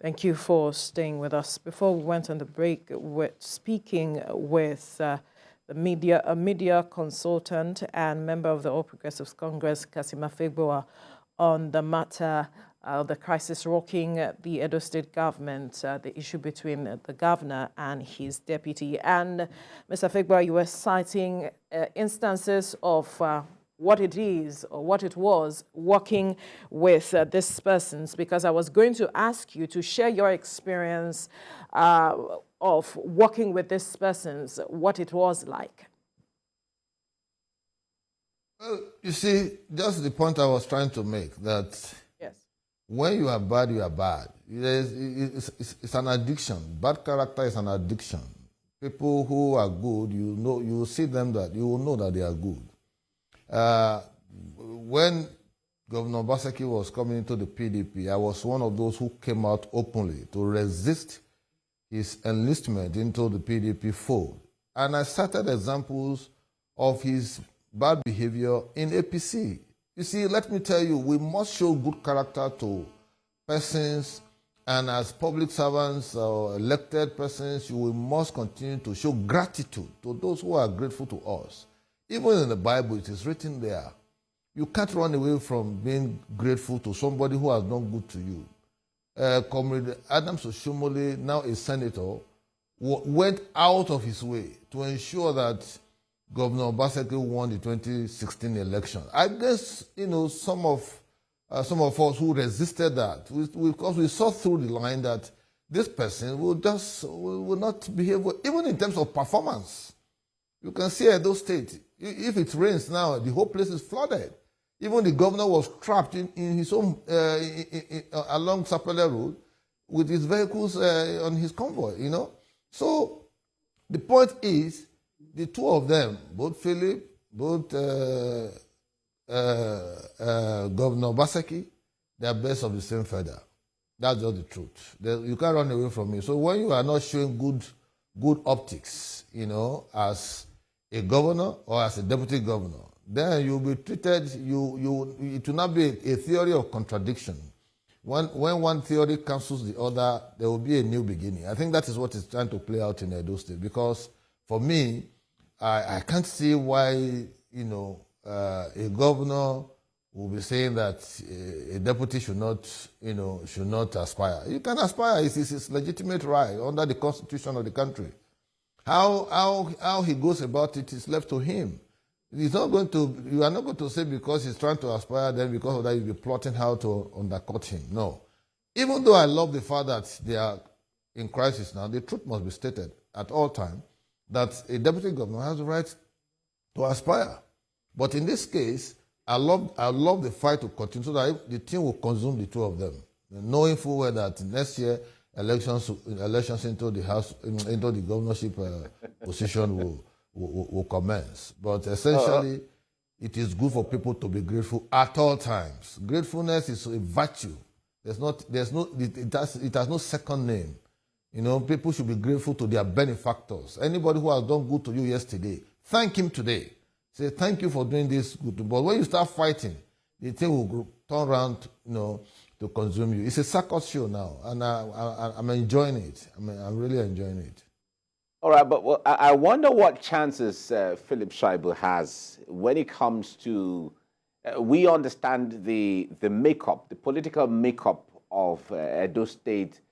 Thank you for staying with us. Before we went on the break, we're speaking with a media consultant and member of the All Progressives Congress, Kashim Afegbua, on the matter of the crisis rocking the Edo State government, the issue between the governor and his deputy. And Mr. Afegbua, you were citing instances of what it is or what it was working with these persons, because I was going to ask you to share your experience of working with these persons, what it was like. Well, you see, just the point I was trying to make, that yes, when you are bad, you are bad. It's an addiction. Bad character is an addiction. People who are good, you see them, that you will know that they are good. When Governor Obaseki was coming into the PDP, I was one of those who came out openly to resist his enlistment into the PDP fold. And I cited examples of his bad behavior in APC. You see, let me tell you, we must show good character to persons, and as public servants or elected persons, we must continue to show gratitude to those who are grateful to us. Even in the Bible, it is written there. You can't run away from being grateful to somebody who has done good to you. Comrade Adams Oshomole, now a senator, went out of his way to ensure that Governor Obaseki won the 2016 election. I guess, some of us who resisted that, because we saw through the line that this person will not behave well, even in terms of performance. You can see Edo State. If it rains now, the whole place is flooded. Even the governor was trapped in his own, along Sapele Road with his vehicles on his convoy, So the point is, the two of them, both Philip, both Governor Obaseki, they are birds of the same feather. That's just the truth. You can't run away from it. So when you are not showing good optics, as a governor or as a deputy governor, then you'll be treated, it will not be a theory of contradiction. When one theory cancels the other, there will be a new beginning. I think that is what is trying to play out in Edo State, because for me, I can't see why, a governor will be saying that a deputy should not aspire. You can aspire. It's his legitimate right under the constitution of the country. How he goes about it is left to him. You are not going to say because he's trying to aspire, then because of that you'll be plotting how to undercut him. No. Even though I love the fact that they are in crisis now, the truth must be stated at all times that a deputy governor has the right to aspire. But in this case, I love the fight to continue so that the team will consume the two of them, knowing full well that next year elections into the House, into the governorship position will commence. But essentially, it is good for people to be grateful at all times. Gratefulness is a virtue. It has no second name. People should be grateful to their benefactors. Anybody who has done good to you yesterday, thank him today. Say, thank you for doing this good. But when you start fighting, the thing will turn around, to consume you. It's a circus show now, and I'm enjoying it. I'm really enjoying it. All right, but I wonder what chances Philip Shaibu has when it comes to, we understand the makeup, the political makeup of Edo State,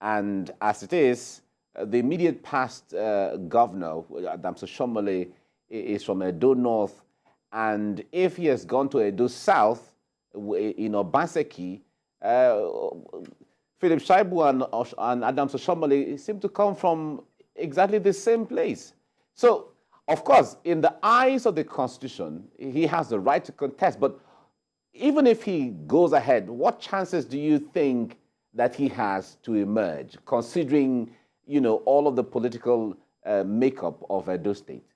and as it is, the immediate past governor, Adams Oshomole, is from Edo North, and if he has gone to Edo South, in Obaseki, Philip Shaibu and Adams Oshomole seem to come from exactly the same place. So, of course, in the eyes of the Constitution, he has the right to contest, but even if he goes ahead, what chances do you think that he has to emerge, considering, all of the political makeup of Edo State?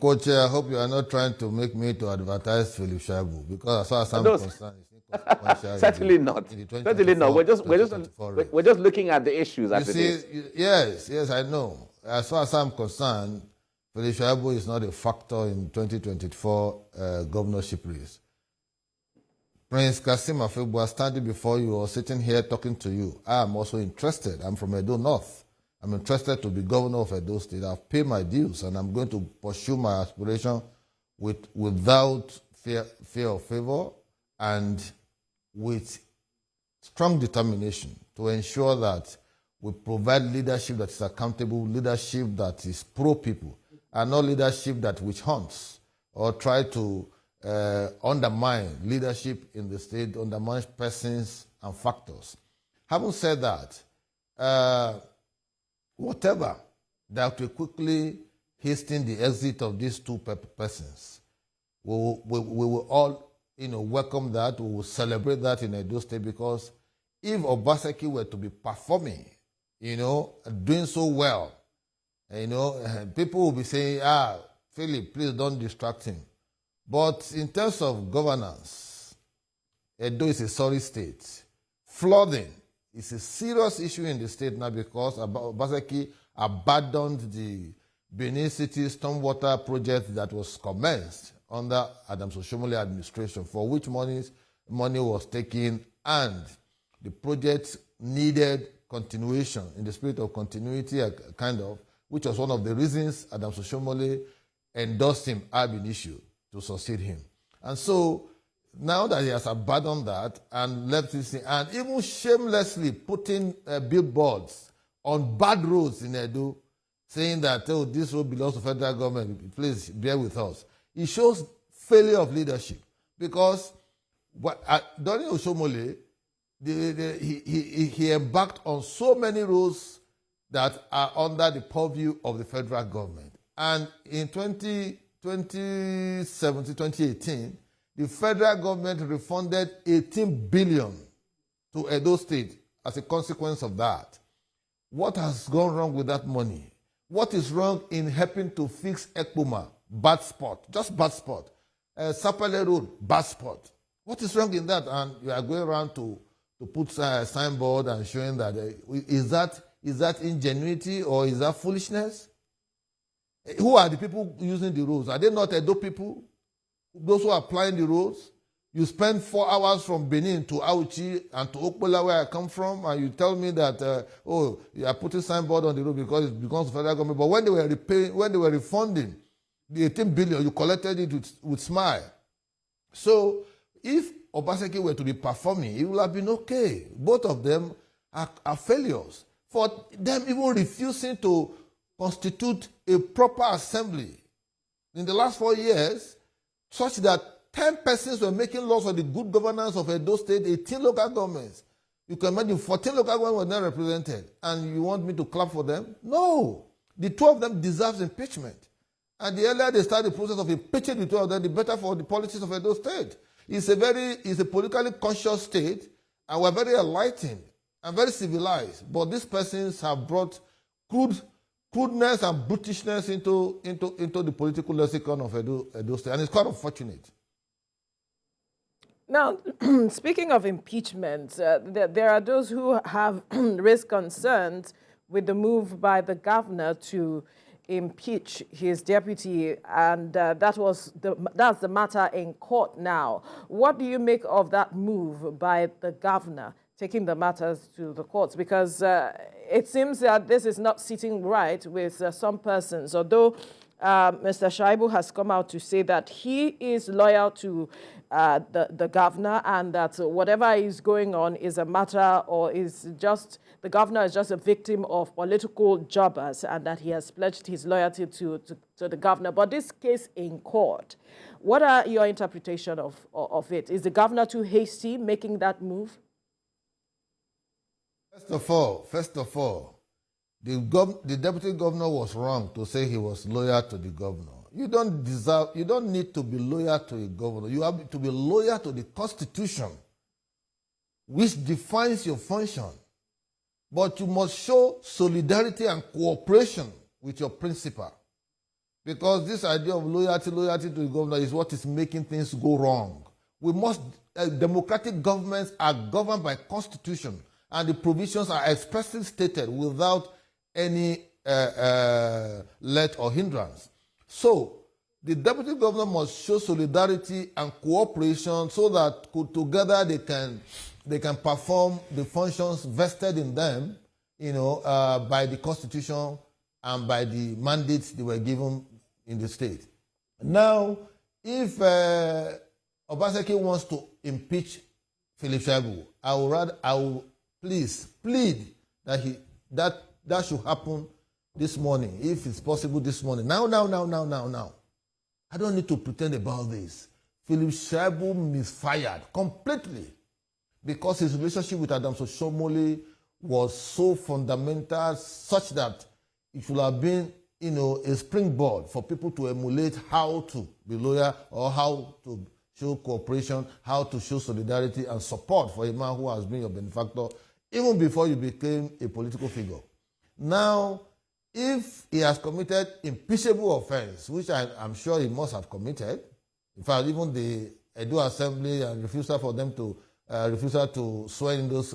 Coach, I hope you are not trying to make me to advertise Philip Shaibu, because as far as I'm concerned, it's inconsequential. Certainly not. Certainly not. We're just looking at the issues as it is. Yes, I know. As far as I'm concerned, Philip Shaibu is not a factor in 2024 governorship race. Prince Kashim Afegbua standing before you or sitting here talking to you, I am also interested. I'm from Edo North. I'm interested to be governor of Edo State. I've paid my dues and I'm going to pursue my aspiration without fear or favor and with strong determination to ensure that we provide leadership that is accountable, leadership that is pro-people, and not leadership that witch hunts or try to undermine leadership in the state, undermine persons and factors. Having said that, whatever that will quickly hasten the exit of these two persons, we will all welcome that. We will celebrate that in Edo State, because if Obaseki were to be performing, doing so well, people will be saying, Philip, please don't distract him. But in terms of governance, Edo is a sorry state. Flooding is a serious issue in the state now because Obaseki abandoned the Benin City stormwater project that was commenced under Adams-Oshomole administration, for which money was taken, and the project needed continuation, in the spirit of continuity, which was one of the reasons Adams-Oshomole endorsed him ab initio to succeed him. And so now that he has abandoned that and left this thing, and even shamelessly putting billboards on bad roads in Edo, saying that, this road belongs to federal government, please bear with us. It shows failure of leadership, because during Oshomole, he embarked on so many roads that are under the purview of the federal government. And in 2017, 2018, the federal government refunded 18 billion to Edo State as a consequence of that. What has gone wrong with that money? What is wrong in helping to fix Ekpoma? Bad spot, just bad spot. Sapele Road, bad spot. What is wrong in that? And you are going around to put a signboard and showing that, is that ingenuity or is that foolishness? Who are the people using the roads? Are they not Edo people? Those who are applying the roads? You spend 4 hours from Benin to Auchi and to Okpola, where I come from, and you tell me that, you are putting signboard on the road because it belongs to the federal government. But when they were refunding the 18 billion, you collected it with smile. So if Obaseki were to be performing, it would have been okay. Both of them are failures. For them even refusing to constitute a proper assembly in the last 4 years, such that 10 persons were making laws for the good governance of Edo State, 18 local governments. You can imagine 14 local governments were not represented, and you want me to clap for them? No. The 2 of them deserve impeachment. And the earlier they start the process of impeaching the 2 of them, the better for the politics of Edo State. It's a politically conscious state, and we're very enlightened and very civilized. But these persons have brought crudeness and brutishness into the political lexicon of Edo State, and it's quite unfortunate. Now, speaking of impeachment, there are those who have raised concerns with the move by the governor to impeach his deputy, and that's the matter in court now. What do you make of that move by the governor, taking the matters to the courts? Because it seems that this is not sitting right with some persons, although Mr. Shaibu has come out to say that he is loyal to the governor, and that whatever is going on is a matter, or is just, the governor is just a victim of political jobbers, and that he has pledged his loyalty to the governor. But this case in court, what are your interpretation of it? Is the governor too hasty making that move? First of all, the deputy governor was wrong to say he was loyal to the governor. You don't need to be loyal to a governor. You have to be loyal to the Constitution, which defines your function. But you must show solidarity and cooperation with your principal. Because this idea of loyalty to the governor is what is making things go wrong. Democratic governments are governed by Constitution, and the provisions are expressly stated without any let or hindrance. So the deputy governor must show solidarity and cooperation so that together they can perform the functions vested in them, by the Constitution and by the mandates they were given in the state. Now, if Obaseki wants to impeach Philip Shaibu, I will please plead that should happen this morning, if it's possible this morning. Now. I don't need to pretend about this. Philip Shaibu misfired completely because his relationship with Adams Oshomole was so fundamental, such that it should have been, a springboard for people to emulate how to be loyal or how to show cooperation, how to show solidarity and support for a man who has been your benefactor even before you became a political figure. Now, if he has committed impeachable offense, which I'm sure he must have committed, in fact, even the Edo Assembly and refusal to swear in those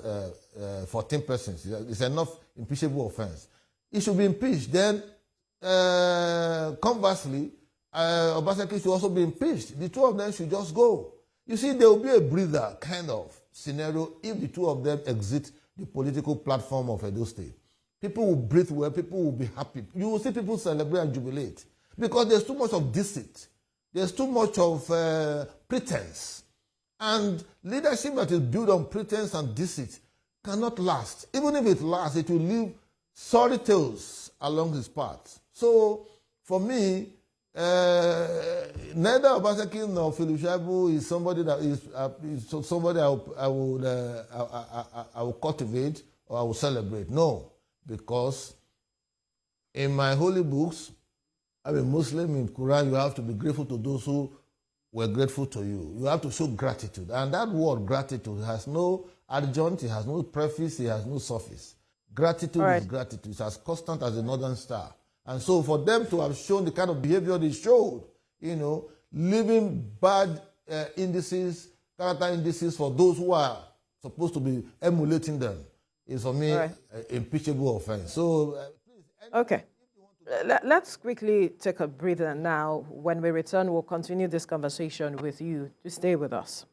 14 persons, it's enough impeachable offense. He should be impeached. Then, conversely, Obaseki should also be impeached. The two of them should just go. You see, there will be a breather kind of scenario if the two of them exit the political platform of Edo State. People will breathe well, people will be happy. You will see people celebrate and jubilate because there's too much of deceit. There's too much of pretense. And leadership that is built on pretense and deceit cannot last. Even if it lasts, it will leave sorry tales along his path. So, for me, neither Obaseki nor Philip Shaibu is somebody that is somebody I will cultivate or I will celebrate. No. Because in my holy books, I'm a Muslim, in Quran, you have to be grateful to those who were grateful to you. You have to show gratitude. And that word gratitude has no adjunct, it has no preface, it has no suffix. Gratitude is gratitude. It's as constant as a northern star. And so for them to have shown the kind of behavior they showed, leaving bad indices, character indices for those who are supposed to be emulating them, is for me impeachable offense. So, okay. Let's quickly take a breather now. When we return, we'll continue this conversation with you. To stay with us.